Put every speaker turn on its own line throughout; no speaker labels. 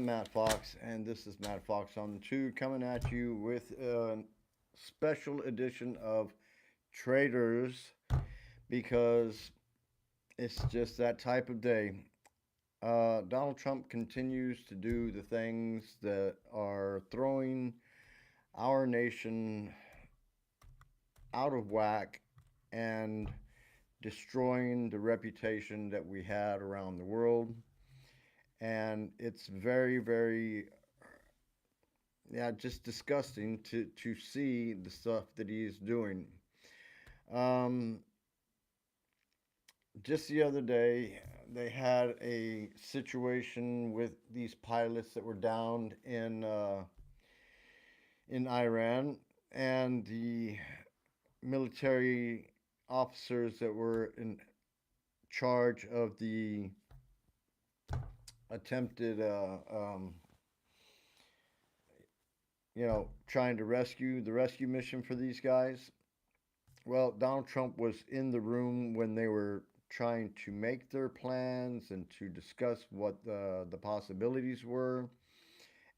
I'm Matt Fox, and this is Matt Fox on the Two coming at you with a special edition of Traitors because it's just that type of day. Donald Trump continues to do the things that are throwing our nation out of whack and destroying the reputation that we had around the world. And it's very, very just disgusting to see the stuff that he's doing. Um, just the other day, they had a situation with these pilots that were downed in Iran, and the military officers that were in charge of the attempted, trying to rescue the rescue mission for these guys. Well, Donald Trump was in the room when they were trying to make their plans and to discuss what the possibilities were.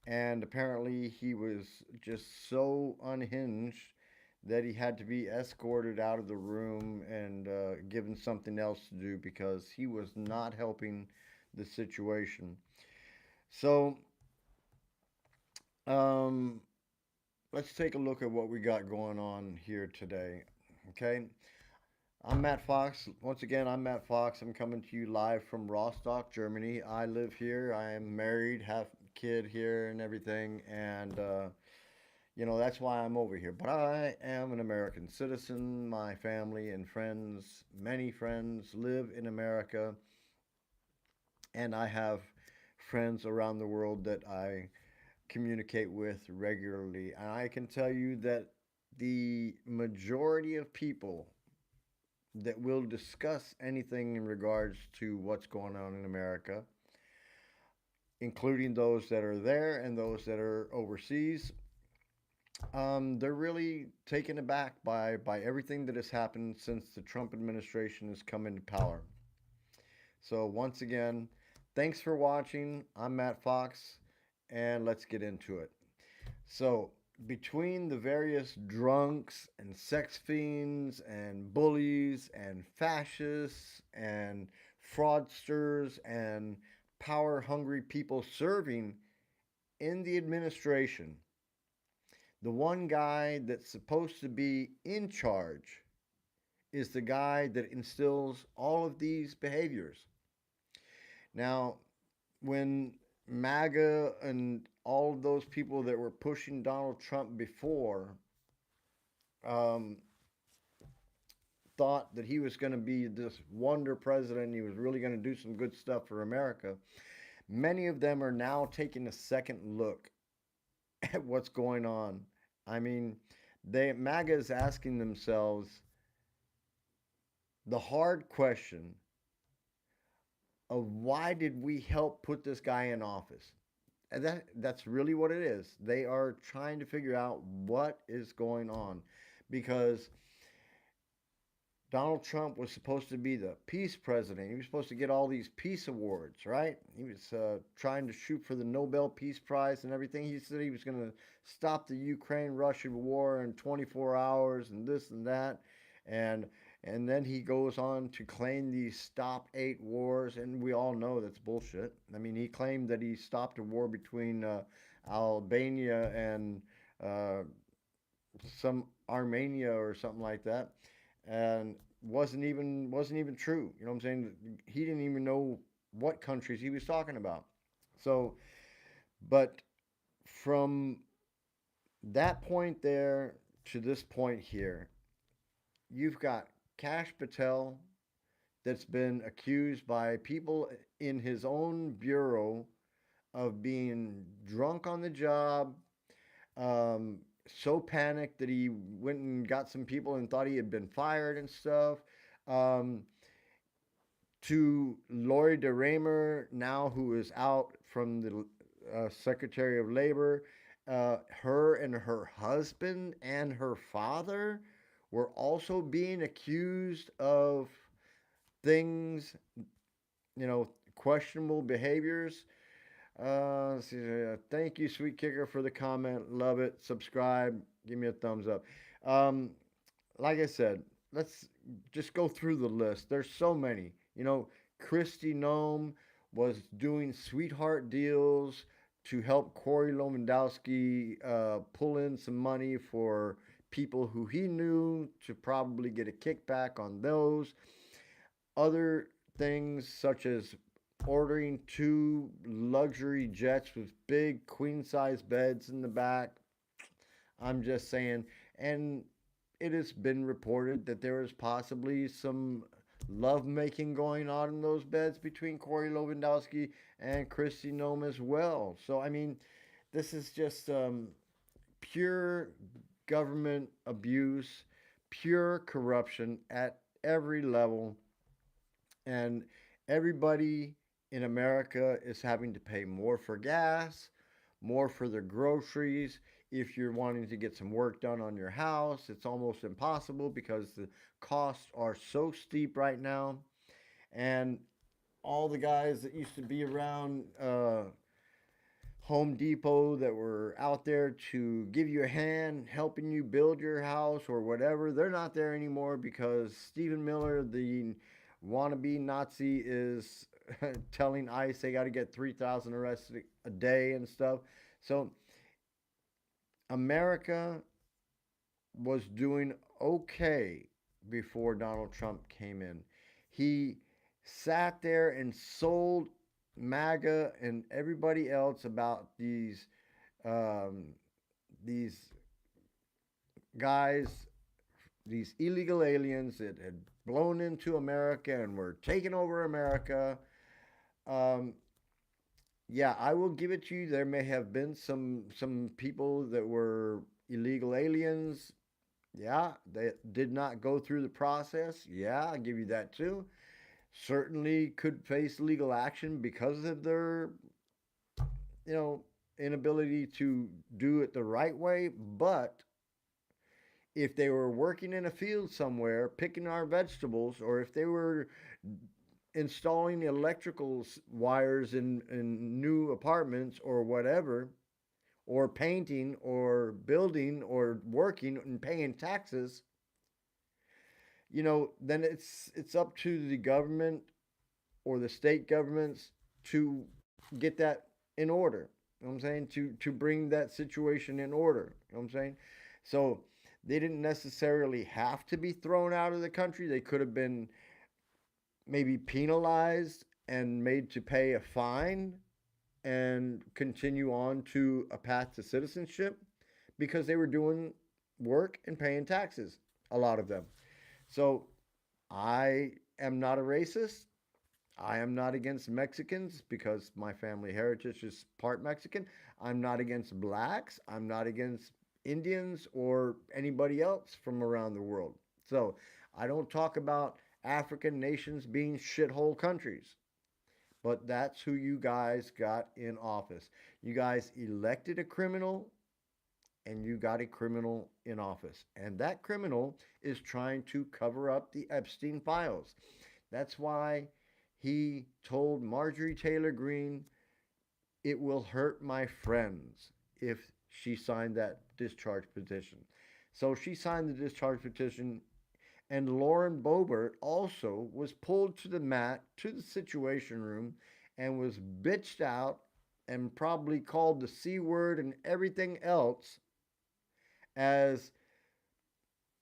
And apparently, he was just so unhinged that he had to be escorted out of the room and given something else to do because he was not helping the situation. So, um, let's take a look at what we got going on here today. Okay, I'm Matt Fox. Once again, I'm Matt Fox. I'm coming to you live from Rostock, Germany. I live here. I am married, have a kid here, and everything. And, that's why I'm over here. But I am an American citizen. My family and friends, many friends, live in America. And I have friends around the world that I communicate with regularly. And I can tell you that the majority of people that will discuss anything in regards to what's going on in America, including those that are there and those that are overseas. They're really taken aback by everything that has happened since the Trump administration has come into power. So once again, thanks for watching. I'm Matt Fox, and let's get into it. So, between the various drunks and sex fiends and bullies and fascists and fraudsters and power hungry people serving in the administration, the one guy that's supposed to be in charge is the guy that instills all of these behaviors. Now, when MAGA and all of those people that were pushing Donald Trump before um, thought that he was going to be this wonder president, he was really going to do some good stuff for America, many of them are now taking a second look at what's going on. I mean, MAGA is asking themselves the hard question of why did we help put this guy in office? And that's really what it is. They are trying to figure out what is going on because Donald Trump was supposed to be the peace president. He was supposed to get all these peace awards, right? He was trying to shoot for the Nobel Peace Prize and everything. He said he was going to stop the Ukraine-Russia war in 24 hours and this and that. And and then he goes on to claim the stop 8 wars, and we all know that's bullshit. I mean, he claimed that he stopped a war between Albania and uh, some Armenia or something like that, and wasn't even true. You know what I'm saying? He didn't even know what countries he was talking about. So, but from that point there to this point here, you've got Kash Patel that's been accused by people in his own bureau of being drunk on the job, um, so panicked that he went and got some people and thought he had been fired and stuff. Um, to Lori DeRaymer now, who is out from the Secretary of Labor, her and her husband and her father were also being accused of things, questionable behaviors. Let's see, thank you, Sweet Kicker, for the comment. Love it. Subscribe. Give me a thumbs up. Um, like I said, let's just go through the list. There's so many. Christy Nome was doing sweetheart deals to help Corey Lewandowski pull in some money for people who he knew to probably get a kickback on those. Other things such as ordering two luxury jets with big queen size beds in the back. I'm just saying. And it has been reported that there is possibly some love making going on in those beds between Corey Lewandowski and Christy Nome as well. So, I mean, this is just pure government abuse, pure corruption at every level. And everybody in America is having to pay more for gas, more for their groceries. If you're wanting to get some work done on your house, it's almost impossible because the costs are so steep right now. And all the guys that used to be around Home Depot that were out there to give you a hand, helping you build your house or whatever, they're not there anymore because Stephen Miller, the wannabe Nazi, is telling ICE they got to get 3,000 arrests a day and stuff. So America was doing okay before Donald Trump came in. He sat there and sold MAGA and everybody else about um, these guys, these illegal aliens that had blown into America and were taking over America. Um, yeah, I will give it to you. There may have been some people that were illegal aliens. Yeah, they did not go through the process. Yeah, I'll give you that too. Certainly could face legal action because of their, you know, inability to do it the right way. But if they were working in a field somewhere, picking our vegetables, or if they were installing electrical wires in new apartments or whatever, or painting or building or working and paying taxes, then it's up to the government or the state governments to get that in order. You know what I'm saying? To bring that situation in order. You know what I'm saying? So they didn't necessarily have to be thrown out of the country. They could have been maybe penalized and made to pay a fine and continue on to a path to citizenship because they were doing work and paying taxes, a lot of them. So I am not a racist. I am not against Mexicans because my family heritage is part Mexican. I'm not against blacks. I'm not against Indians or anybody else from around the world. So I don't talk about African nations being shithole countries. But that's who you guys got in office. You guys elected a criminal and you got a criminal in office. And that criminal is trying to cover up the Epstein files. That's why he told Marjorie Taylor Greene, it will hurt my friends if she signed that discharge petition. So she signed the discharge petition, and Lauren Boebert also was pulled to the mat, to the situation room, and was bitched out and probably called the C word and everything else as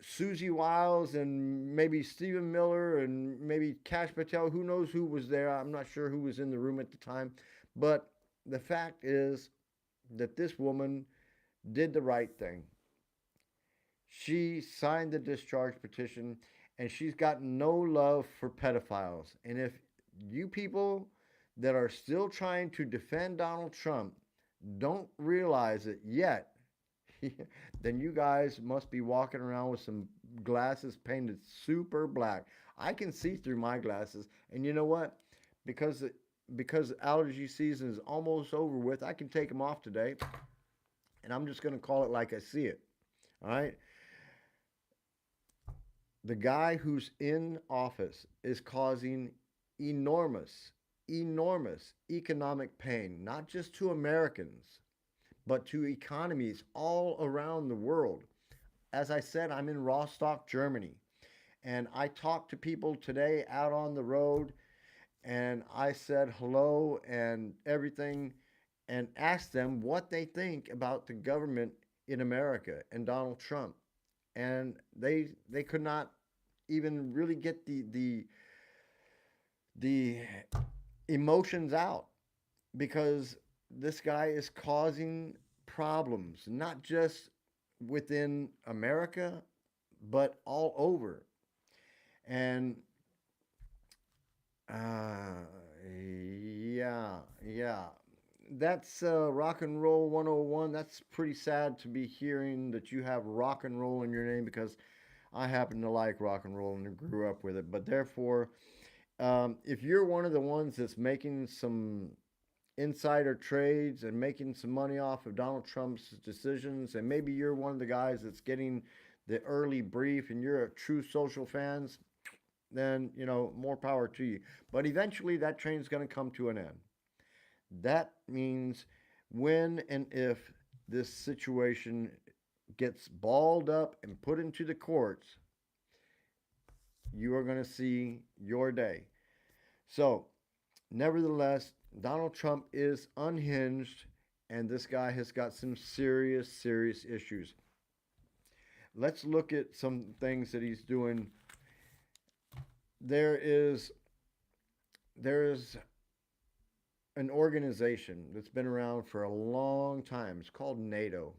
Susie Wiles and maybe Stephen Miller and maybe Cash Patel. Who knows who was there? I'm not sure who was in the room at the time. But the fact is that this woman did the right thing. She signed the discharge petition and she's got no love for pedophiles. And if you people that are still trying to defend Donald Trump don't realize it yet, then you guys must be walking around with some glasses painted super black. I can see through my glasses, and you know what? Because allergy season is almost over with, I can take them off today, and I'm just going to call it like I see it. All right? The guy who's in office is causing enormous, enormous economic pain, not just to Americans, but to economies all around the world. As I said, I'm in Rostock, Germany, and I talked to people today out on the road, and I said hello and everything, and asked them what they think about the government in America and Donald Trump. And they could not even really get the emotions out, because this guy is causing problems, not just within America, but all over. And yeah, yeah. That's Rock and Roll 101. That's pretty sad to be hearing that you have rock and roll in your name, because I happen to like rock and roll and grew up with it. But therefore, if you're one of the ones that's making some insider trades and making some money off of Donald Trump's decisions, and maybe you're one of the guys that's getting the early brief and you're a true social fans, then, more power to you. But eventually that train's going to come to an end. That means when and if this situation gets balled up and put into the courts, you are going to see your day. So, nevertheless, Donald Trump is unhinged, and this guy has got some serious, serious issues. Let's look at some things that he's doing. There is an organization that's been around for a long time. It's called NATO.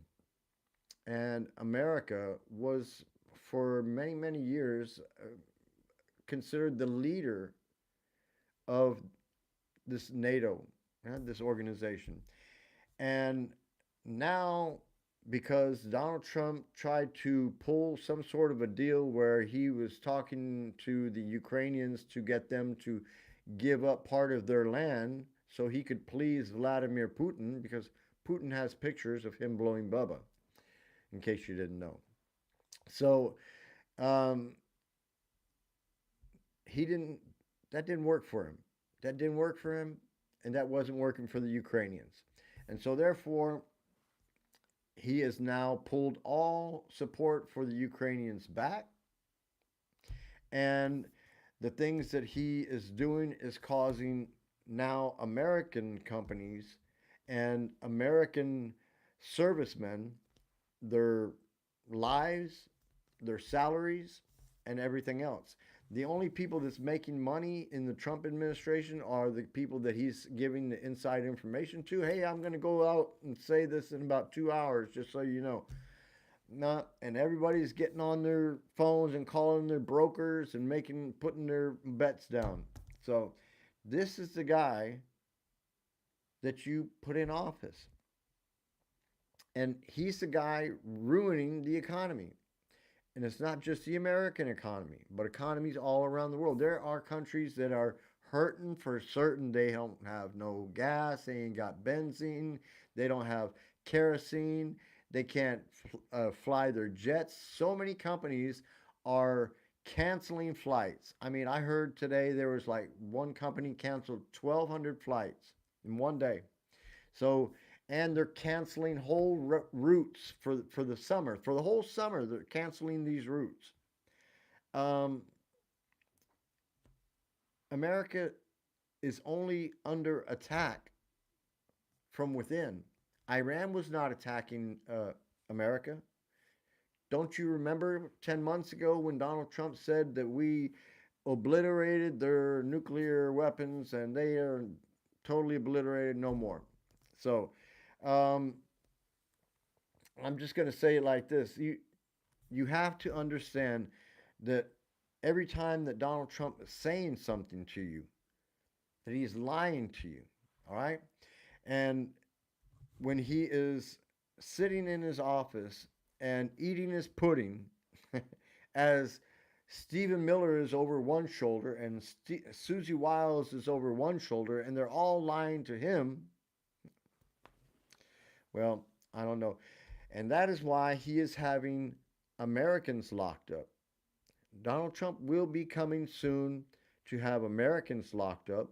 And America was, for many, many years, considered the leader of this NATO, this organization. And now, because Donald Trump tried to pull some sort of a deal where he was talking to the Ukrainians to get them to give up part of their land so he could please Vladimir Putin, because Putin has pictures of him blowing Bubba, in case you didn't know. So um, he didn't. That didn't work for him. That didn't work for him, and that wasn't working for the Ukrainians. And so, therefore, he has now pulled all support for the Ukrainians back, and the things that he is doing is causing now American companies and American servicemen, their lives, their salaries, and everything else. The only people that's making money in the Trump administration are the people that he's giving the inside information to. Hey, I'm going to go out and say this in about 2 hours, just so you know. Not, and everybody's getting on their phones and calling their brokers and putting their bets down. So this is the guy that you put in office. And he's the guy ruining the economy. And it's not just the American economy, but economies all around the world. There are countries that are hurting for certain. They don't have no gas, they ain't got benzene, they don't have kerosene, they can't fly their jets. So many companies are canceling flights. I mean, I heard today there was like one company canceled 1,200 flights in one day. So, and they're canceling whole routes for the summer. For the whole summer, they're canceling these routes. Um, America is only under attack from within. Iran was not attacking America. Don't you remember 10 months ago when Donald Trump said that we obliterated their nuclear weapons and they are totally obliterated, no more? So, um, I'm just going to say it like this. You have to understand that every time that Donald Trump is saying something to you, that he's lying to you, all right? And when he is sitting in his office and eating his pudding, as Stephen Miller is over one shoulder and Susie Wiles is over one shoulder, and they're all lying to him, well, I don't know. And that is why he is having Americans locked up. Donald Trump will be coming soon to have Americans locked up.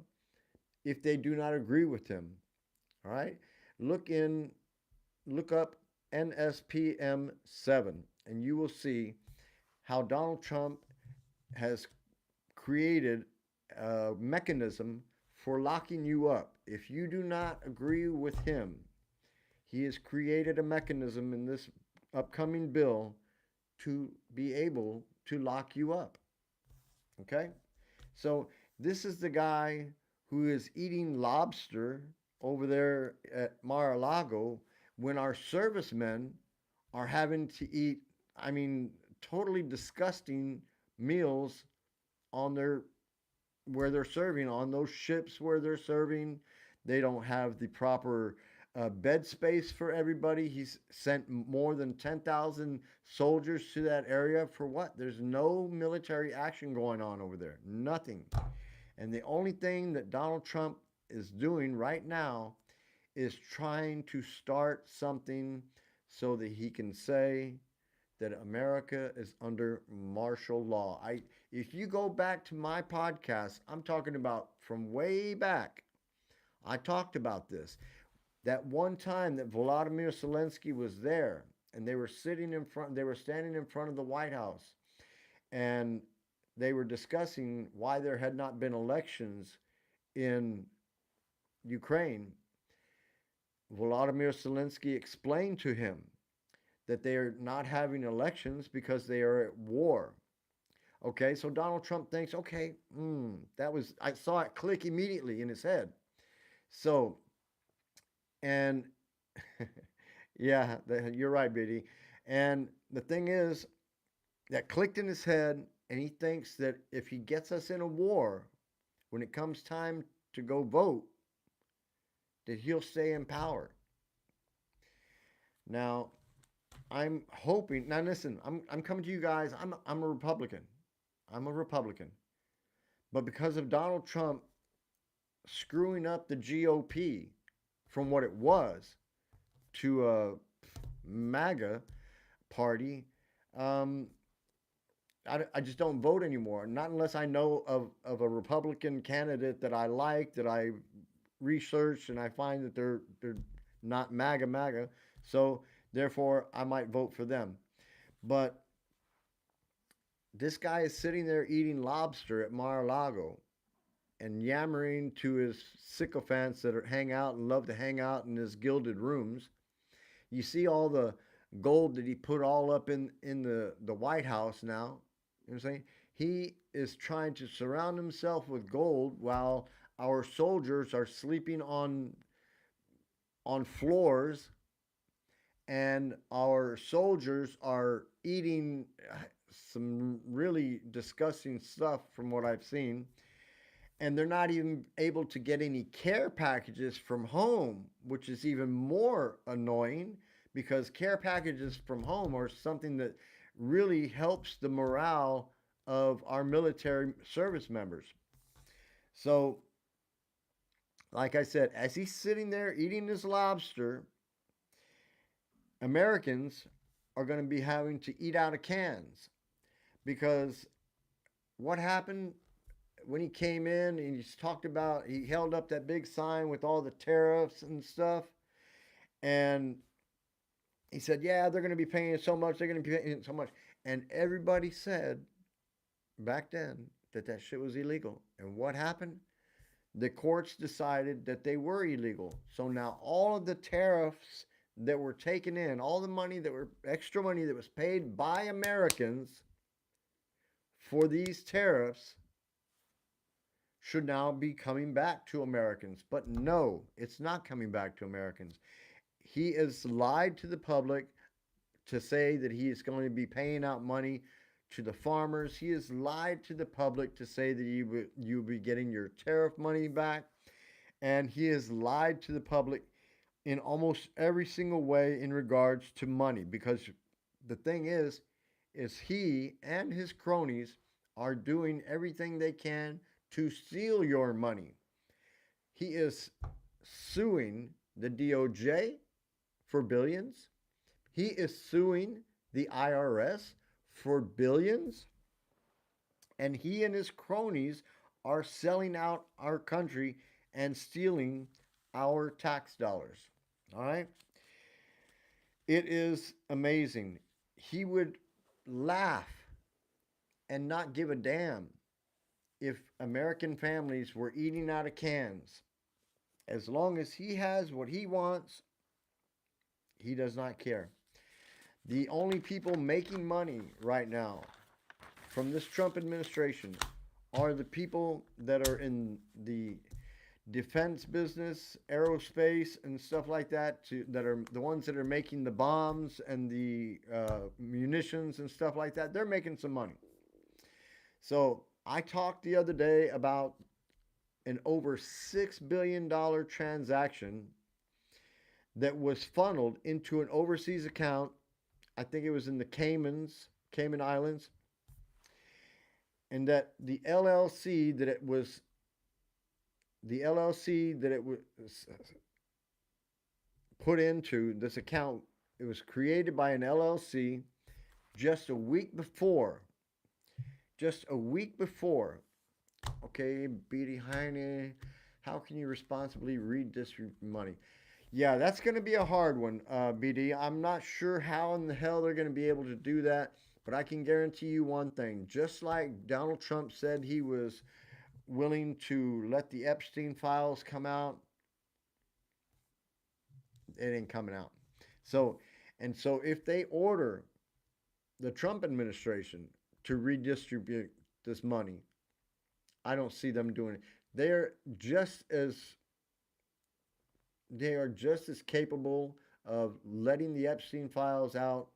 if they do not agree with him. All right? Look in look up NSPM 7 and you will see how Donald Trump has created a mechanism for locking you up. If you do not agree with him, he has created a mechanism in this upcoming bill to be able to lock you up. Okay? So, this is the guy who is eating lobster over there at Mar a Lago when our servicemen are having to eat, I mean, totally disgusting meals on their where they're serving on those ships where they're serving. They don't have the proper bed space for everybody. He's sent more than 10,000 soldiers to that area for what? There's no military action going on over there. Nothing. And the only thing that Donald Trump is doing right now is trying to start something so that he can say that America is under martial law. If you go back to my podcast, I'm talking about from way back. I talked about this. That one time that Volodymyr Zelensky was there and they were standing in front of the White House and they were discussing why there had not been elections in Ukraine. Volodymyr Zelensky explained to him that they are not having elections because they are at war. Okay, so Donald Trump thinks, okay, I saw it click immediately in his head. So, and yeah, you're right, Biddy. And the thing is, that clicked in his head, and he thinks that if he gets us in a war, when it comes time to go vote, that he'll stay in power. Now, I'm hoping. Now, listen, I'm coming to you guys. I'm a Republican. I'm a Republican. But because of Donald Trump screwing up the GOP from what it was to a MAGA party, um, I just don't vote anymore. Not unless I know of a Republican candidate that I like, that I researched, and I find that they're not MAGA. So therefore, I might vote for them. But this guy is sitting there eating lobster at Mar-a-Lago and yammering to his sycophants that hang out and love to hang out in his gilded rooms. You see all the gold that he put all up in the White House now. You know what I'm saying? He is trying to surround himself with gold while our soldiers are sleeping on floors and our soldiers are eating some really disgusting stuff from what I've seen. And they're not even able to get any care packages from home, which is even more annoying because care packages from home are something that really helps the morale of our military service members. So, like I said, as he's sitting there eating his lobster, Americans are going to be having to eat out of cans because what happened when he came in and he held up that big sign with all the tariffs and stuff, and he said, yeah, they're going to be paying so much, they're going to be paying so much. And everybody said back then that shit was illegal. And what happened? The courts decided that they were illegal. So now all of the tariffs that were taken in, all the money that were extra money that was paid by Americans for these tariffs should now be coming back to Americans. But no, it's not coming back to Americans. He has lied to the public to say that he is going to be paying out money to the farmers. He has lied to the public to say that you'll be getting your tariff money back. And he has lied to the public in almost every single way in regards to money. Because the thing is he and his cronies are doing everything they can to steal your money. He is suing the DOJ for billions. He is suing the IRS for billions. And he and his cronies are selling out our country and stealing our tax dollars. All right? It is amazing. He would laugh and not give a damn if American families were eating out of cans. As long as he has what he wants, he does not care. The only people making money right now from this Trump administration are the people that are in the defense business, aerospace, and stuff like that. That are the ones that are making the bombs and the munitions and stuff like that. They're making some money. So I talked the other day about an over $6 billion transaction that was funneled into an overseas account. I think it was in the Cayman Islands, and that the LLC that it was put into this account. It was created by an LLC just a week before. Just a week before. Okay, Beatty Heine, how can you responsibly redistribute money? Yeah, that's going to be a hard one, BD. I'm not sure how in the hell they're going to be able to do that, but I can guarantee you one thing. Just like Donald Trump said he was willing to let the Epstein files come out, it ain't coming out. So, so if they order the Trump administration to redistribute this money, I don't see them doing it. They're just as they are just as capable of letting the Epstein files out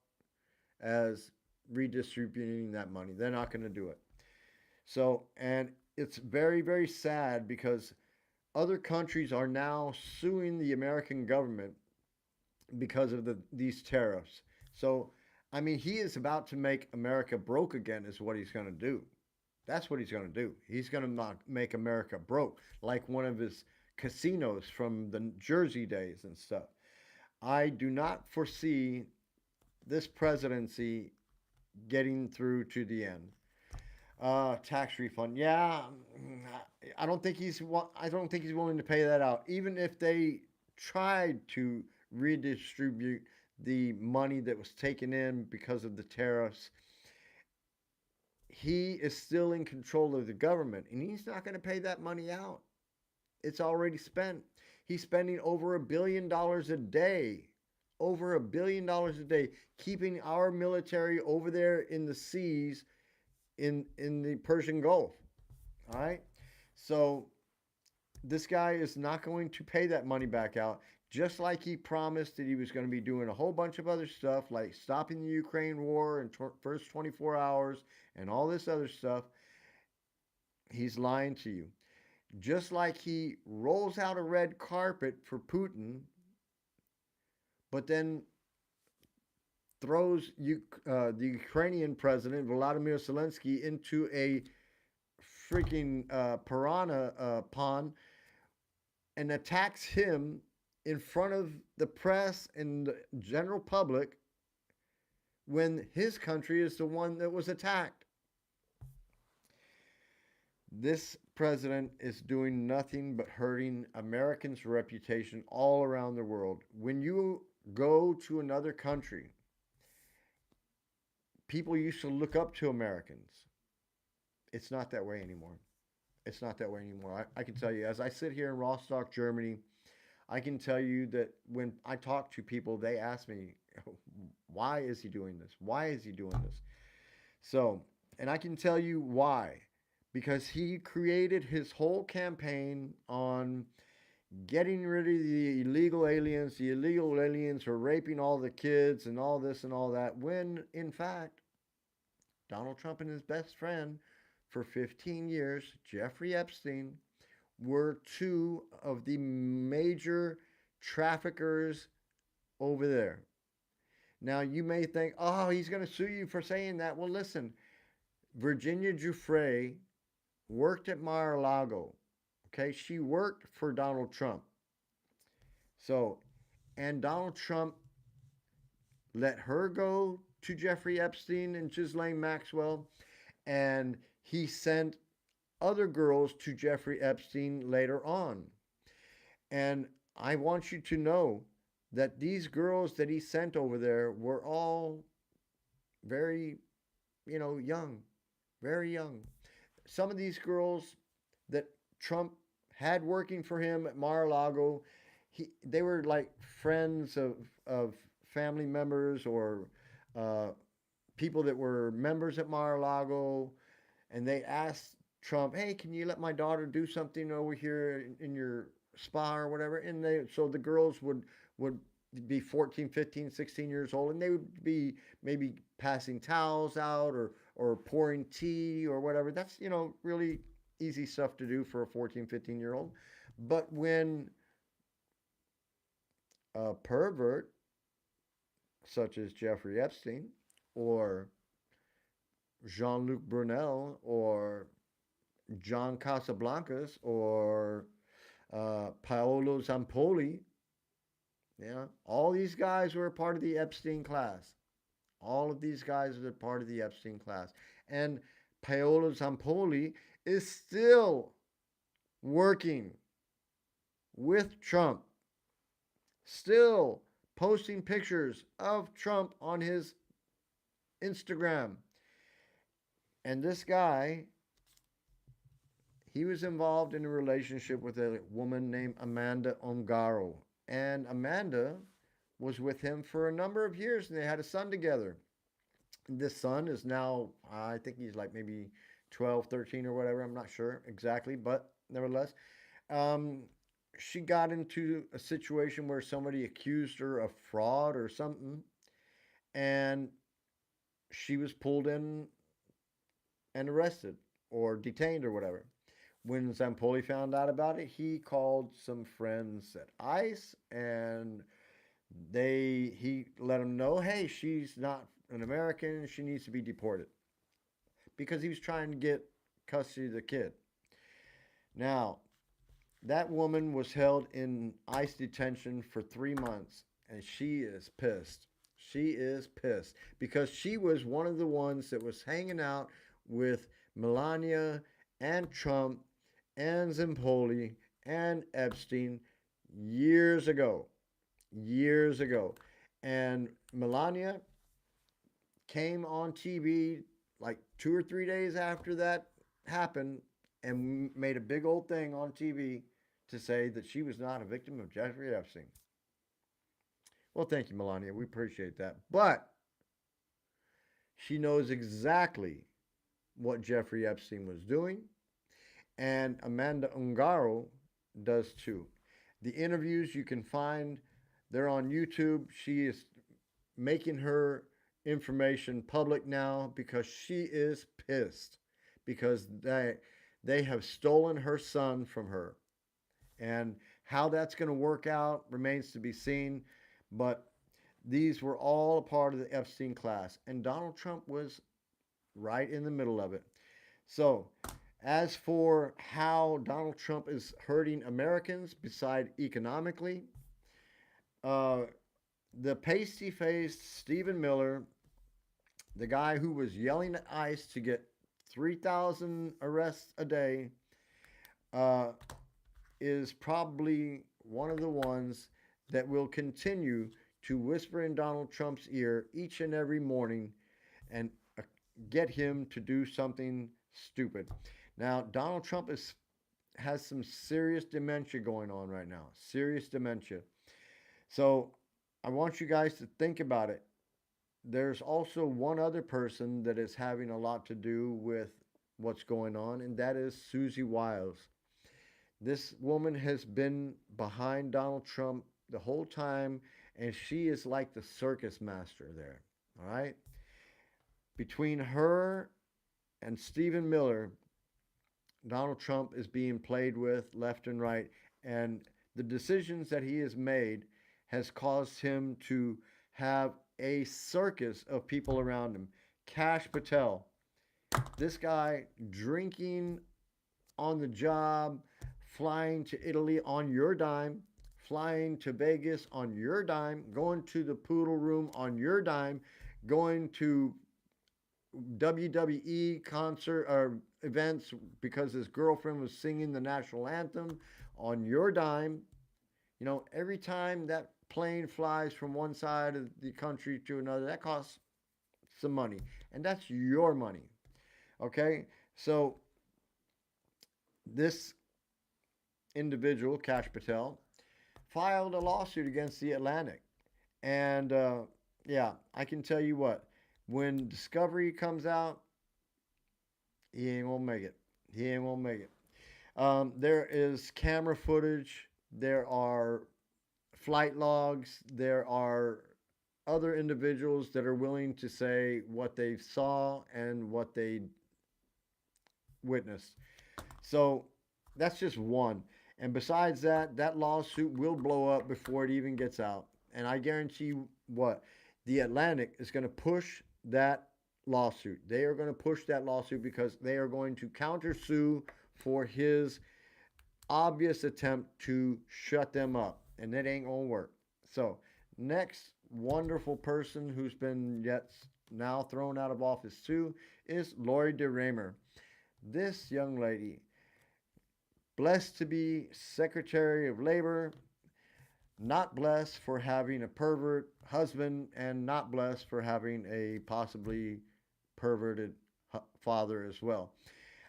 as redistributing that money. They're not going to do it. So, and it's very, very sad because other countries are now suing the American government because of these tariffs. So, I mean, he is about to make America broke again, is what he's going to do. That's what he's going to do. He's going to make America broke, like one of his casinos from the Jersey days and stuff. I do not foresee this presidency getting through to the end. Tax refund. Yeah, I don't think he's. I don't think he's willing to pay that out. Even if they tried to redistribute the money that was taken in because of the tariffs, he is still in control of the government, and he's not going to pay that money out. It's already spent. He's spending over $1 billion a day, over $1 billion a day, keeping our military over there in the seas, in the Persian Gulf. All right, so this guy is not going to pay that money back out. Just like he promised that he was going to be doing a whole bunch of other stuff, like stopping the Ukraine war in first 24 hours and all this other stuff. He's lying to you. Just like he rolls out a red carpet for Putin, but then throws the Ukrainian president, Vladimir Zelensky, into a freaking piranha pond and attacks him in front of the press and the general public when his country is the one that was attacked. This president is doing nothing but hurting Americans' reputation all around the world. When you go to another country, people used to look up to Americans. It's not that way anymore. It's not that way anymore. I can tell you, as I sit here in Rostock, Germany, I can tell you that when I talk to people, they ask me, why is he doing this? Why is he doing this? So, and I can tell you why. Because he created his whole campaign on getting rid of the illegal aliens. The illegal aliens are raping all the kids and all this and all that, when, in fact, Donald Trump and his best friend for 15 years, Jeffrey Epstein, were two of the major traffickers over there. Now, you may think, oh, he's going to sue you for saying that. Well, listen, Virginia Giuffre worked at Mar-a-Lago. Okay, she worked for Donald Trump. So, and Donald Trump let her go to Jeffrey Epstein and Ghislaine Maxwell, and he sent other girls to Jeffrey Epstein later on. And I want you to know that these girls that he sent over there were all very, young, very young. Some of these girls that Trump had working for him at Mar-a-Lago, they were like friends of family members or uh, people that were members at Mar-a-Lago, and they asked Trump, "Hey, can you let my daughter do something over here in your spa or whatever?" And the girls would be 14, 15, 16 years old, and they would be maybe passing towels out or pouring tea or whatever. That's, really easy stuff to do for a 14, 15-year-old. But when a pervert such as Jeffrey Epstein or Jean-Luc Brunel or John Casablancas or Paolo Zampoli, all these guys were a part of the Epstein class. All of these guys are part of the Epstein class. And Paolo Zampoli is still working with Trump, still posting pictures of Trump on his Instagram. And this guy, he was involved in a relationship with a woman named Amanda Ongaro. And Amanda was with him for a number of years and they had a son together. This son is now, I think he's like maybe 12, 13 or whatever. I'm not sure exactly, but nevertheless, um, she got into a situation where somebody accused her of fraud or something, and she was pulled in and arrested or detained or whatever. When Zampoli found out about it, he called some friends at ICE and he let them know, hey, she's not an American, she needs to be deported because he was trying to get custody of the kid. Now, that woman was held in ICE detention for 3 months, and she is pissed. She is pissed because she was one of the ones that was hanging out with Melania and Trump and Zimpoli and Epstein years ago. Years ago. And Melania came on TV like 2 or 3 days after that happened and made a big old thing on TV to say that she was not a victim of Jeffrey Epstein. Well, thank you, Melania. We appreciate that. But she knows exactly what Jeffrey Epstein was doing, and Amanda Ungaro does too. The interviews you can find, they're on YouTube. She is making her information public now because she is pissed because they have stolen her son from her. And how that's going to work out remains to be seen. But these were all a part of the Epstein class. And Donald Trump was right in the middle of it. So, as for how Donald Trump is hurting Americans, beside economically, uh, the pasty faced Stephen Miller, the guy who was yelling at ICE to get 3,000 arrests a day, uh, is probably one of the ones that will continue to whisper in Donald Trump's ear each and every morning and get him to do something stupid. Now, Donald Trump has some serious dementia going on right now. Serious dementia. So, I want you guys to think about it. There's also one other person that is having a lot to do with what's going on, and that is Susie Wiles. This woman has been behind Donald Trump the whole time, and she is like the circus master there. All right? Between her and Stephen Miller, Donald Trump is being played with left and right, and the decisions that he has made has caused him to have a circus of people around him. Kash Patel, this guy drinking on the job, flying to Italy on your dime, flying to Vegas on your dime, going to the poodle room on your dime, going to WWE concert or events because his girlfriend was singing the national anthem on your dime. You know, every time that plane flies from one side of the country to another, that costs some money. And that's your money. Okay? So this individual, Cash Patel, filed a lawsuit against the Atlantic. And yeah, I can tell you what, when Discovery comes out, he ain't gonna make it. He ain't gonna make it. There is camera footage. There are flight logs. There are other individuals that are willing to say what they saw and what they witnessed. So that's just one. And besides that, that lawsuit will blow up before it even gets out. And I guarantee you what? The Atlantic is going to push that lawsuit. They are going to push that lawsuit because they are going to countersue for his obvious attempt to shut them up. And it ain't going to work. So, next wonderful person who's been yet now thrown out of office too is Lori DeRaymer. This young lady, blessed to be Secretary of Labor, not blessed for having a pervert husband, and not blessed for having a possibly perverted father as well.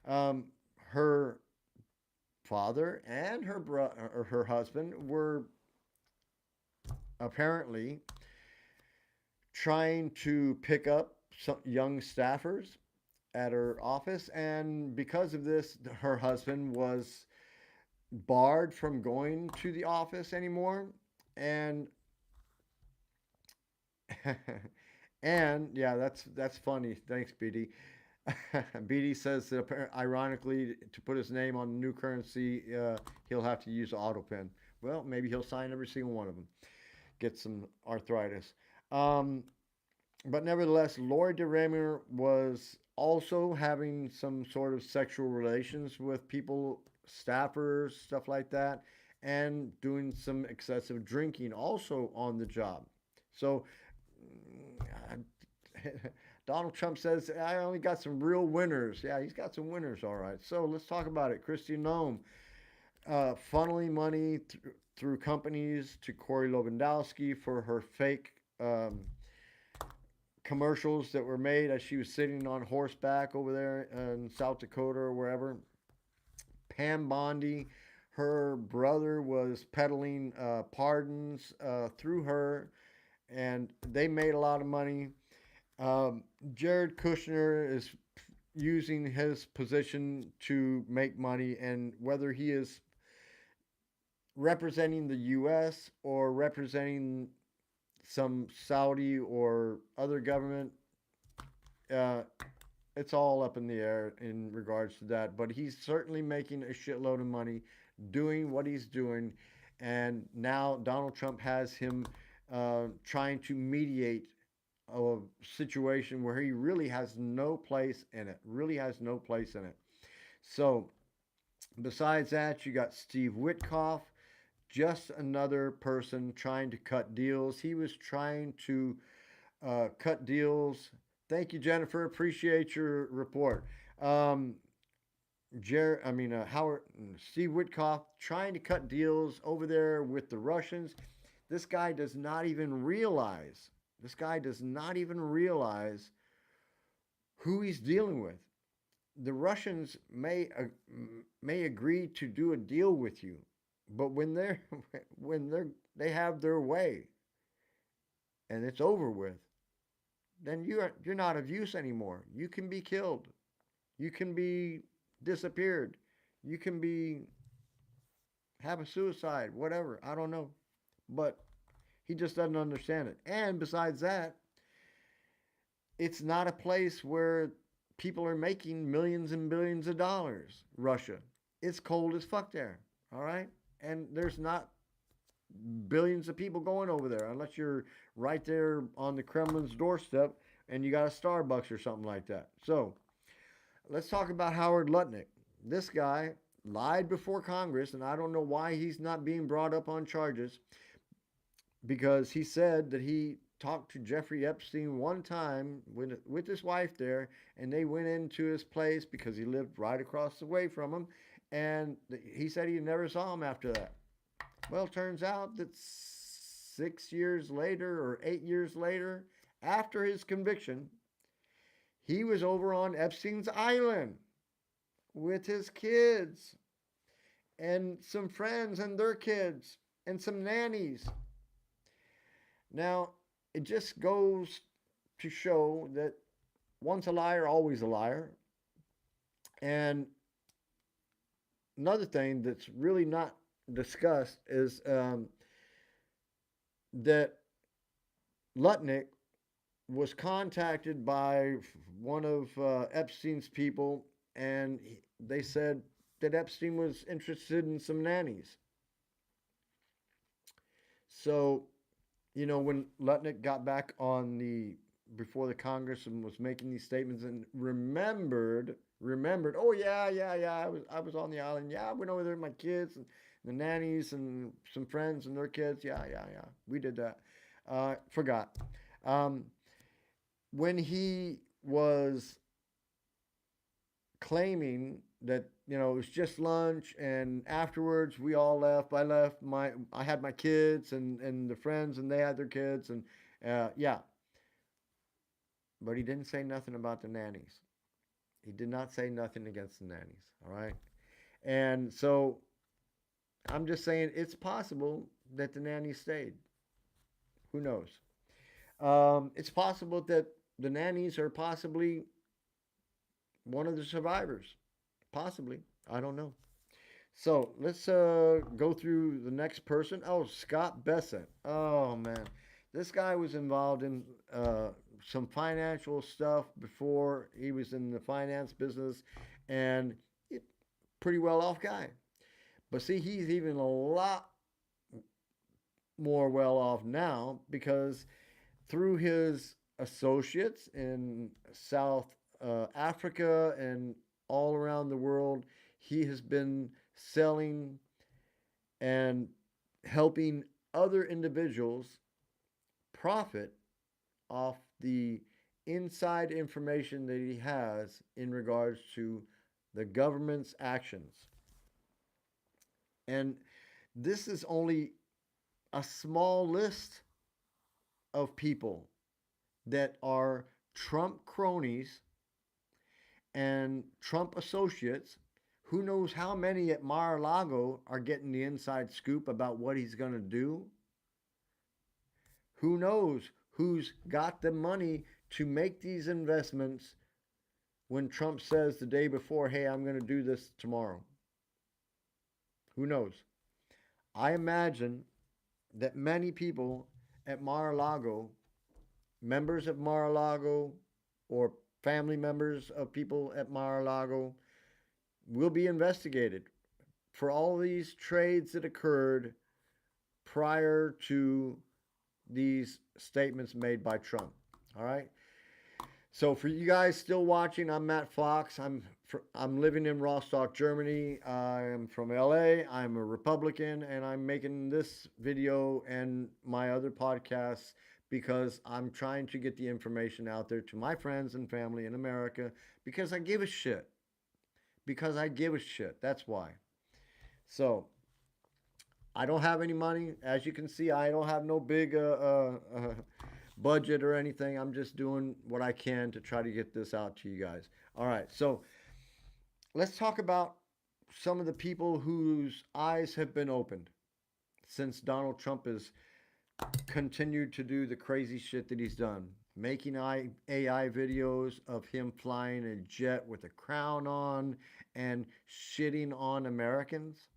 Her father and her husband were apparently trying to pick up some young staffers at her office, and because of this, her husband was barred from going to the office anymore. And and yeah, that's funny. Thanks, BD. BD says that ironically, to put his name on the new currency, he'll have to use auto pen. Well, maybe he'll sign every single one of them. Get some arthritis. Um, but nevertheless, Lori DeRaymer was also having some sort of sexual relations with people, staffers, stuff like that, and doing some excessive drinking also on the job. So Donald Trump says, I only got some real winners. Yeah, he's got some winners, all right. So let's talk about it. Christy Nome, funneling money through companies to Corey Lewandowski for her fake commercials that were made as she was sitting on horseback over there in South Dakota or wherever. Pam Bondi, her brother was peddling pardons through her, and they made a lot of money. Jared Kushner is using his position to make money, and whether he is representing the U.S. or representing some Saudi or other government, uh, it's all up in the air in regards to that. But he's certainly making a shitload of money doing what he's doing. And now Donald Trump has him trying to mediate a situation where he really has no place in it. Really has no place in it. So, besides that, you got Steve Witkoff, just another person trying to cut deals. He was trying to cut deals. Thank you, Jennifer. Appreciate your report. Um, Howard, Steve Witkoff trying to cut deals over there with the Russians. This guy does not even realize. This guy does not even realize who he's dealing with. The Russians may agree to do a deal with you, but when they have their way and it's over with, then you're not of use anymore. You can be killed. You can be disappeared. You can be have a suicide, whatever. I don't know. But he just doesn't understand it. And besides that, it's not a place where people are making millions and billions of dollars. Russia. It's cold as fuck there. All right? And there's not billions of people going over there unless you're right there on the Kremlin's doorstep and you got a Starbucks or something like that. So, let's talk about Howard Lutnick. This guy lied before Congress, and I don't know why he's not being brought up on charges, because he said that he talked to Jeffrey Epstein one time with his wife there, and they went into his place because he lived right across the way from him, and he said he never saw him after that. Well, it turns out that 6 years later or 8 years later, after his conviction, he was over on Epstein's Island with his kids and some friends and their kids and some nannies. Now, it just goes to show that once a liar, always a liar. And another thing that's really not discussed is that Lutnick was contacted by one of Epstein's people, and they said that Epstein was interested in some nannies. So, when Lutnick got back on the before the Congress and was making these statements and remembered, oh yeah, yeah, yeah, I was on the island. Yeah, I went over there with my kids and the nannies and some friends and their kids. Yeah, yeah, yeah, we did that. Forgot. Um, when he was claiming that it was just lunch and afterwards we all left. I had my kids and the friends and they had their kids and yeah, but he didn't say nothing about the nannies. He did not say nothing against the nannies. All right, and so I'm just saying it's possible that the nannies stayed. Who knows? It's possible that the nannies are possibly one of the survivors. Possibly. I don't know. So let's go through the next person. Oh, Scott Bessent. Oh, man. This guy was involved in some financial stuff before he was in the finance business and pretty well off guy. But see, he's even a lot more well off now because through his associates in South Africa and all around the world, he has been selling and helping other individuals profit off the inside information that he has in regards to the government's actions. And this is only a small list of people that are Trump cronies and Trump associates. Who knows how many at Mar-a-Lago are getting the inside scoop about what he's going to do? Who knows who's got the money to make these investments when Trump says the day before, hey, I'm going to do this tomorrow? Who knows? I imagine that many people at Mar-a-Lago, members of Mar-a-Lago or family members of people at Mar-a-Lago, will be investigated for all these trades that occurred prior to these statements made by Trump. All right. So for you guys still watching, I'm Matt Fox. I'm living in Rostock, Germany. I am from LA. I'm a Republican, and I'm making this video and my other podcasts because I'm trying to get the information out there to my friends and family in America because I give a shit. Because I give a shit. That's why. So I don't have any money. As you can see, I don't have no big budget or anything. I'm just doing what I can to try to get this out to you guys. All right. So let's talk about some of the people whose eyes have been opened since Donald Trump has continued to do the crazy shit that he's done. Making AI videos of him flying a jet with a crown on and shitting on Americans.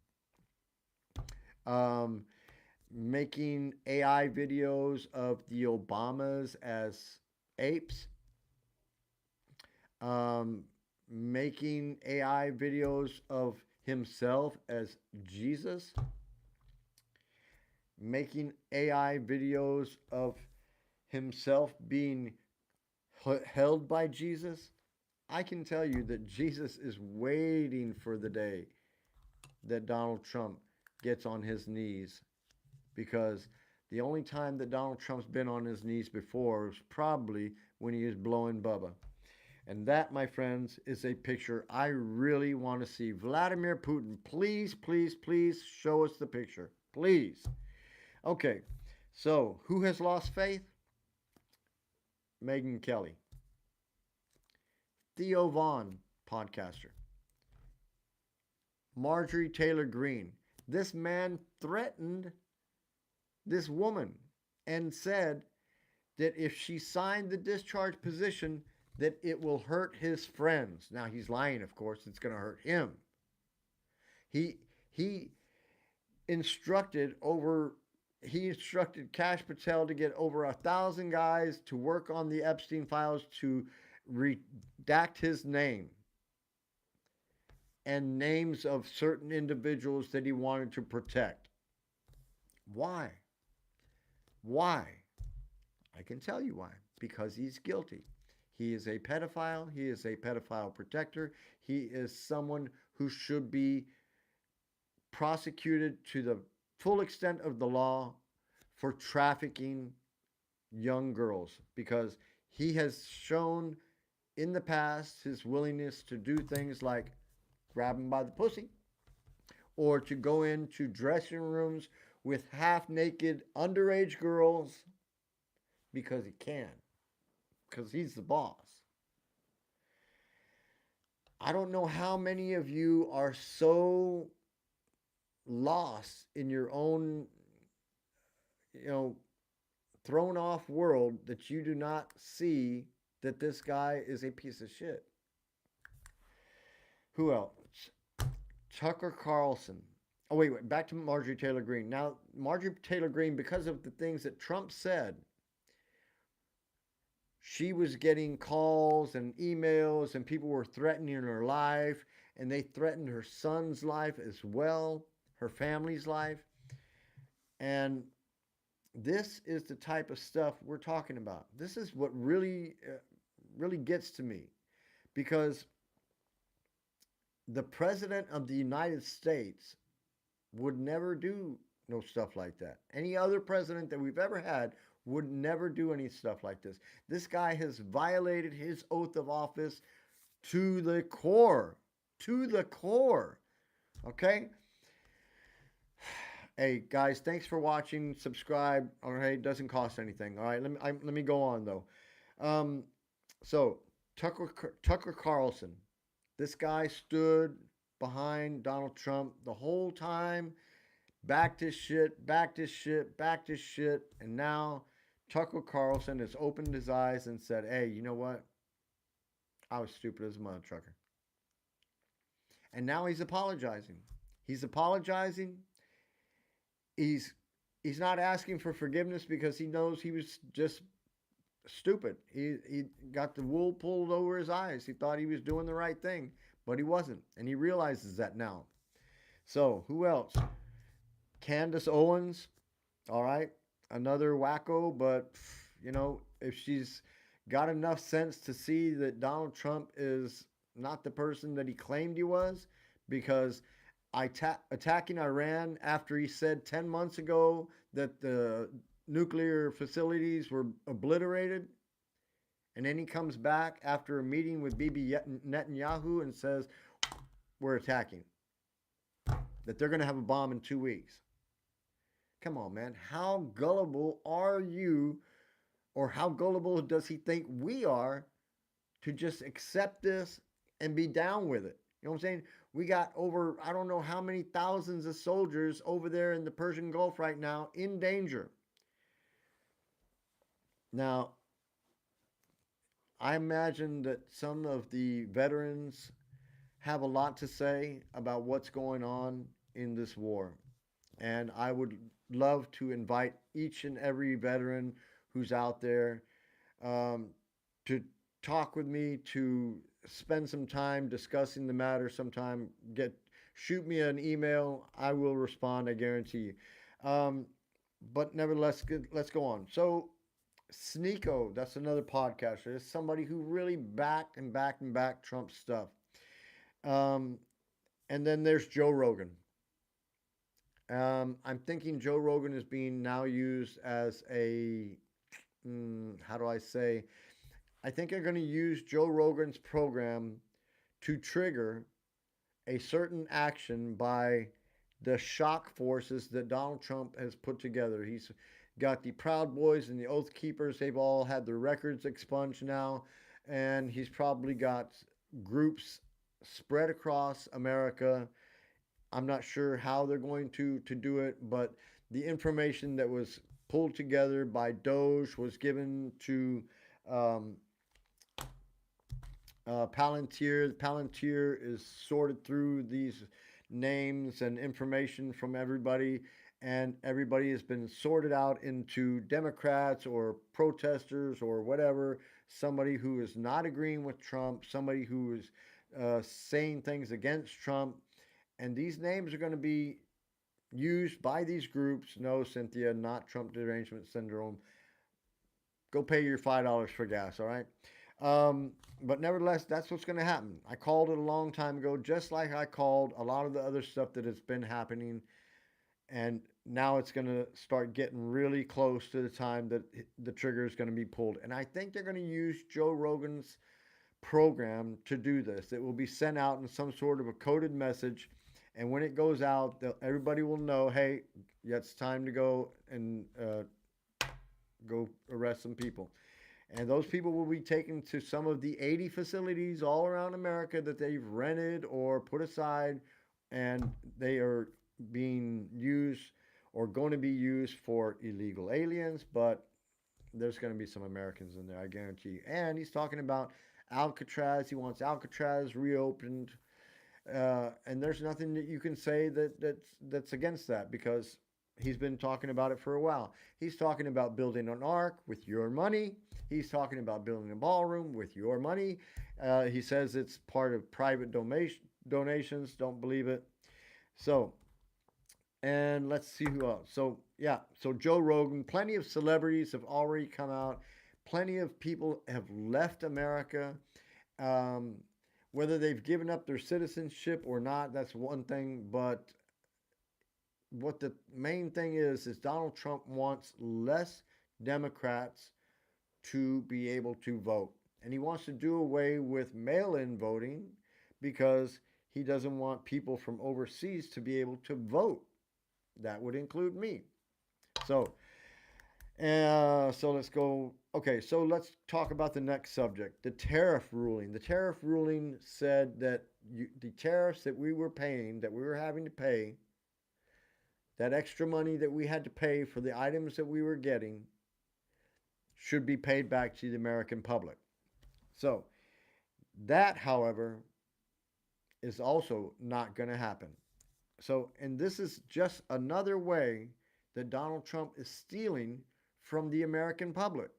Making AI videos of the Obamas as apes. Making AI videos of himself as Jesus. Making AI videos of himself being held by Jesus. I can tell you that Jesus is waiting for the day that Donald Trump gets on his knees, because the only time that Donald Trump's been on his knees before was probably when he was blowing Bubba. And that, my friends, is a picture I really want to see. Vladimir Putin, please, please, please show us the picture. Please. Okay. So, who has lost faith? Megyn Kelly. Theo Vaughn, podcaster. Marjorie Taylor Greene. This man threatened this woman and said that if she signed the discharge position, that it will hurt his friends. Now he's lying, of course. It's going to hurt him. He instructed over he instructed Kash Patel to get over 1,000 guys to work on the Epstein files to redact his name and names of certain individuals that he wanted to protect. Why? Why? I can tell you why. Because he's guilty. He is a pedophile. He is a pedophile protector. He is someone who should be prosecuted to the full extent of the law for trafficking young girls, because he has shown in the past his willingness to do things like grab them by the pussy or to go into dressing rooms with half-naked underage girls because he can, because he's the boss. I don't know how many of you are so lost in your own, thrown off world that you do not see that this guy is a piece of shit. Who else? Tucker Carlson. Oh, wait, back to Marjorie Taylor Greene. Now, Marjorie Taylor Greene, because of the things that Trump said, she was getting calls and emails, and people were threatening her life, and they threatened her son's life as well, her family's life. And this is the type of stuff we're talking about. This is what really gets to me, because the president of the United States would never do no stuff like that. Any other president that we've ever had would never do any stuff like this. This guy has violated his oath of office to the core. To the core. Okay? Hey, guys, thanks for watching. Subscribe. All right? It doesn't cost anything. All right? Let me go on, though. So, Tucker Carlson. This guy stood behind Donald Trump the whole time. Backed his shit, backed his shit, backed his shit. And now Tucker Carlson has opened his eyes and said, hey, you know what? I was stupid as a mother trucker. And now he's apologizing. He's apologizing. He's not asking for forgiveness because he knows he was just stupid. He got the wool pulled over his eyes. He thought he was doing the right thing, but he wasn't. And he realizes that now. So, who else? Candace Owens, all right, another wacko, but, if she's got enough sense to see that Donald Trump is not the person that he claimed he was, because attacking Iran after he said 10 months ago that the nuclear facilities were obliterated, and then he comes back after a meeting with Bibi Netanyahu and says, we're attacking, that they're going to have a bomb in 2 weeks. Come on, man. How gullible are you, or how gullible does he think we are to just accept this and be down with it? You know what I'm saying? We got over, I don't know how many thousands of soldiers over there in the Persian Gulf right now in danger. Now, I imagine that some of the veterans have a lot to say about what's going on in this war. And I would love to invite each and every veteran who's out there to talk with me, to spend some time discussing the matter sometime. Shoot me an email. I will respond, I guarantee you. But nevertheless, let's go on. So, Sneeko, that's another podcaster. It's somebody who really backed Trump's stuff. And then there's Joe Rogan. I'm thinking Joe Rogan is being now used as a, how do I say? I think they're going to use Joe Rogan's program to trigger a certain action by the shock forces that Donald Trump has put together. He's got the Proud Boys and the Oath Keepers. They've all had their records expunged now. And he's probably got groups spread across America. I'm not sure how they're going to do it, but the information that was pulled together by Doge was given to um, Palantir. Palantir is sorted through these names and information from everybody, and everybody has been sorted out into Democrats or protesters or whatever. Somebody who is not agreeing with Trump, somebody who is saying things against Trump, and these names are going to be used by these groups. No, Cynthia, not Trump derangement syndrome. Go pay your $5 for gas, all right? But nevertheless, that's what's going to happen. I called it a long time ago, just like I called a lot of the other stuff that has been happening. And now it's going to start getting really close to the time that the trigger is going to be pulled. And I think they're going to use Joe Rogan's program to do this. It will be sent out in some sort of a coded message. And when it goes out, everybody will know, hey, yeah, it's time to go and go arrest some people. And those people will be taken to some of the 80 facilities all around America that they've rented or put aside, and they are being used or going to be used for illegal aliens, but there's going to be some Americans in there, I guarantee you. And he's talking about Alcatraz. He wants Alcatraz reopened. And there's nothing that you can say that's against that, because he's been talking about it for a while. He's talking about building an ark with your money. He's talking about building a ballroom with your money. He says it's part of private donations. Don't believe it. So, and let's see who else. So, yeah, so Joe Rogan, plenty of celebrities have already come out. Plenty of people have left America. Whether they've given up their citizenship or not, that's one thing. But what the main thing is Donald Trump wants less Democrats to be able to vote. And he wants to do away with mail-in voting because he doesn't want people from overseas to be able to vote. That would include me. So, so let's go. Okay, so let's talk about the next subject, the tariff ruling. The tariff ruling said that the tariffs that we were paying, that we were having to pay, that extra money that we had to pay for the items that we were getting, should be paid back to the American public. So, that, however, is also not going to happen. So, and this is just another way that Donald Trump is stealing from the American public.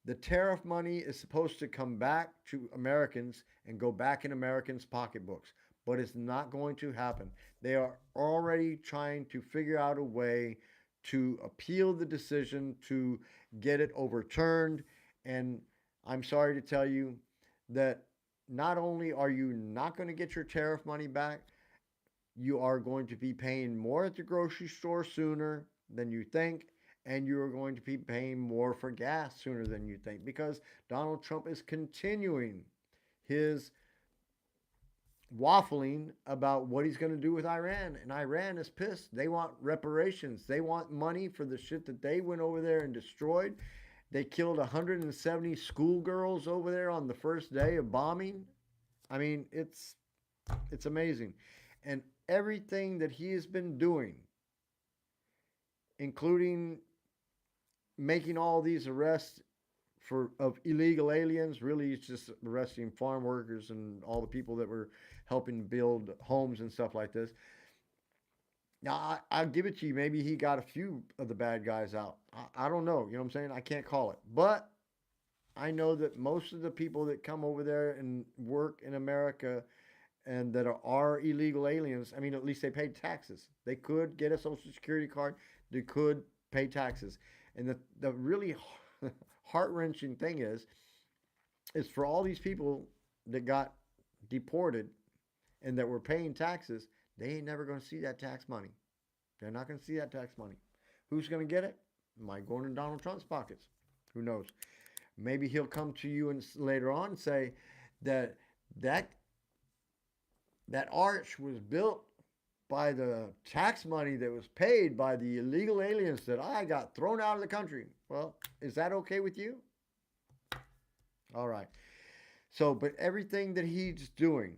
The tariff money is supposed to come back to Americans and go back in Americans' pocketbooks, but it's not going to happen. They are already trying to figure out a way to appeal the decision, to get it overturned. And I'm sorry to tell you that not only are you not going to get your tariff money back, you are going to be paying more at the grocery store sooner than you think, and you are going to be paying more for gas sooner than you think, because Donald Trump is continuing his waffling about what he's going to do with Iran. And Iran is pissed. They want reparations. They want money for the shit that they went over there and destroyed. They killed 170 schoolgirls over there on the first day of bombing. I mean, it's amazing. And everything that he has been doing, including making all these arrests of illegal aliens, really it's just arresting farm workers and all the people that were helping build homes and stuff like this. Now, I'll give it to you. Maybe he got a few of the bad guys out. I don't know. You know what I'm saying? I can't call it. But I know that most of the people that come over there and work in America and that are illegal aliens, I mean, at least they paid taxes. They could get a Social Security card. They could pay taxes. And the really heart-wrenching thing is for all these people that got deported and that were paying taxes, they ain't never going to see that tax money. They're not going to see that tax money. Who's going to get it? Might go into Donald Trump's pockets. Who knows? Maybe he'll come to you and later on and say that arch was built by the tax money that was paid by the illegal aliens that I got thrown out of the country. Well, is that okay with you? All right. So, but everything that he is doing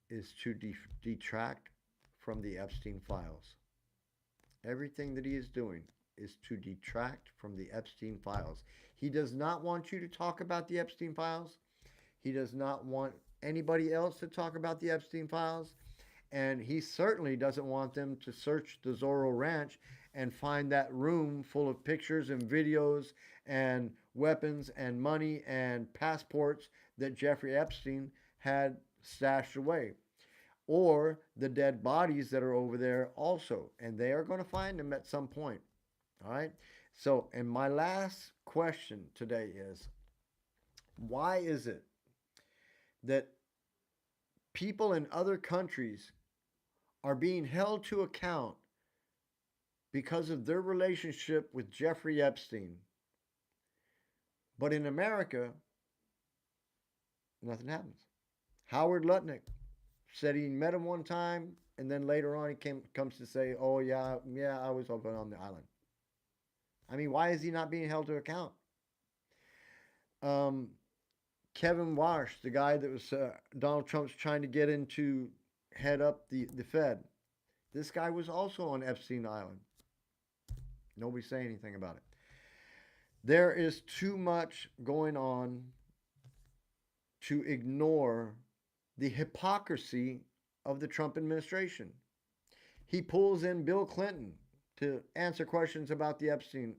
is to detract from the Epstein files. Everything that he is doing is to detract from the Epstein files. He does not want you to talk about the Epstein files. He does not want anybody else to talk about the Epstein files. And he certainly doesn't want them to search the Zorro Ranch and find that room full of pictures and videos and weapons and money and passports that Jeffrey Epstein had stashed away. Or the dead bodies that are over there also. And they are going to find them at some point. All right. So, and my last question today is, why is it that people in other countries are being held to account because of their relationship with Jeffrey Epstein, but in America, nothing happens? Howard Lutnick said he met him one time, and then later on he comes to say, "Oh yeah, I was over on the island." I mean, why is he not being held to account? Um, Kevin Warsh, the guy that was Donald Trump's trying to get into head up the Fed, this guy was also on Epstein Island. Nobody's saying anything about it. There is too much going on to ignore the hypocrisy of the Trump administration. He pulls in Bill Clinton to answer questions about the Epstein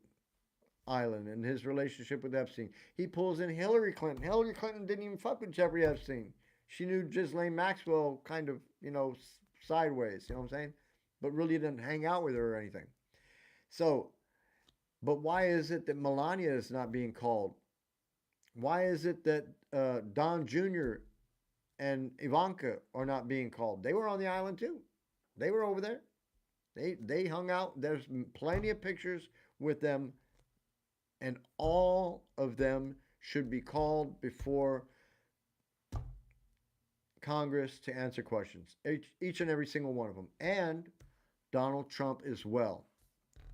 Island and his relationship with Epstein. He pulls in Hillary Clinton. Hillary Clinton didn't even fuck with Jeffrey Epstein. She knew Ghislaine Maxwell kind of, sideways, you know what I'm saying? But really didn't hang out with her or anything. So, but why is it that Melania is not being called? Why is it that Don Jr. and Ivanka are not being called? They were on the island too. They were over there. They hung out. There's plenty of pictures with them, and all of them should be called before Congress to answer questions. Each and every single one of them. And Donald Trump as well.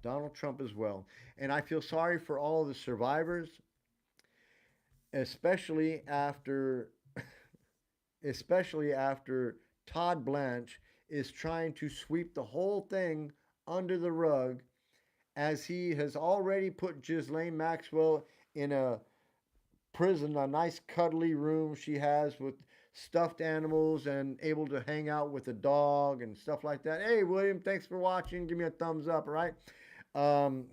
Donald Trump as well. And I feel sorry for all of the survivors, especially after Todd Blanche is trying to sweep the whole thing under the rug, as he has already put Ghislaine Maxwell in a prison, a nice cuddly room she has with stuffed animals and able to hang out with a dog and stuff like that. Hey, William, thanks for watching. Give me a thumbs up, all right?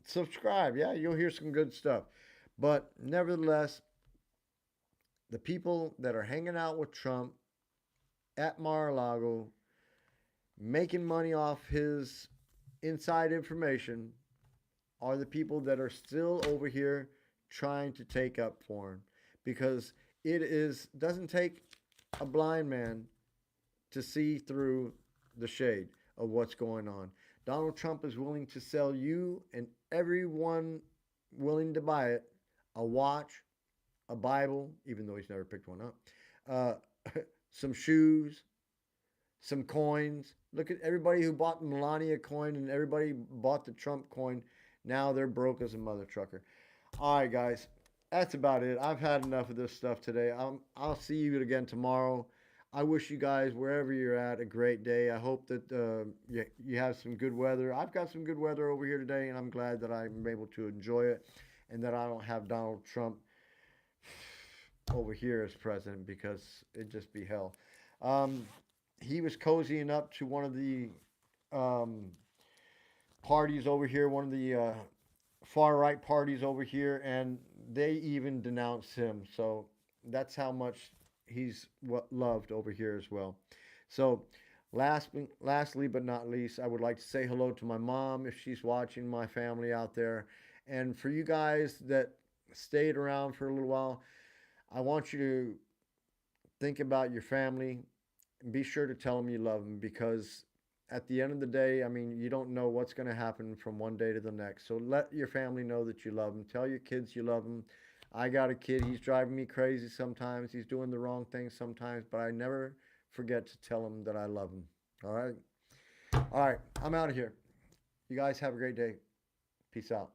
Subscribe. Yeah, you'll hear some good stuff. But nevertheless, the people that are hanging out with Trump at Mar-a-Lago, making money off his inside information, are the people that are still over here trying to take up for him. Because doesn't take a blind man to see through the shade of what's going on. Donald Trump is willing to sell you and everyone willing to buy it a watch, a Bible, even though he's never picked one up, some shoes, some coins. Look at everybody who bought the Melania coin and everybody bought the Trump coin. Now they're broke as a mother trucker. All right, guys. That's about it. I've had enough of this stuff today. I'll see you again tomorrow. I wish you guys, wherever you're at, a great day. I hope that you have some good weather. I've got some good weather over here today, and I'm glad that I'm able to enjoy it and that I don't have Donald Trump over here as president, because it'd just be hell. He was cozying up to one of the parties over here, one of the far right parties over here, and they even denounced him. So that's how much he's loved over here as well. So lastly but not least, I would like to say hello to my mom if she's watching, my family out there. And for you guys that stayed around for a little while, I want you to think about your family and be sure to tell them you love them, because at the end of the day, I mean, you don't know what's going to happen from one day to the next. So let your family know that you love them. Tell your kids you love them. I got a kid. He's driving me crazy sometimes. He's doing the wrong thing sometimes, but I never forget to tell him that I love him. All right? All right, I'm out of here. You guys have a great day. Peace out.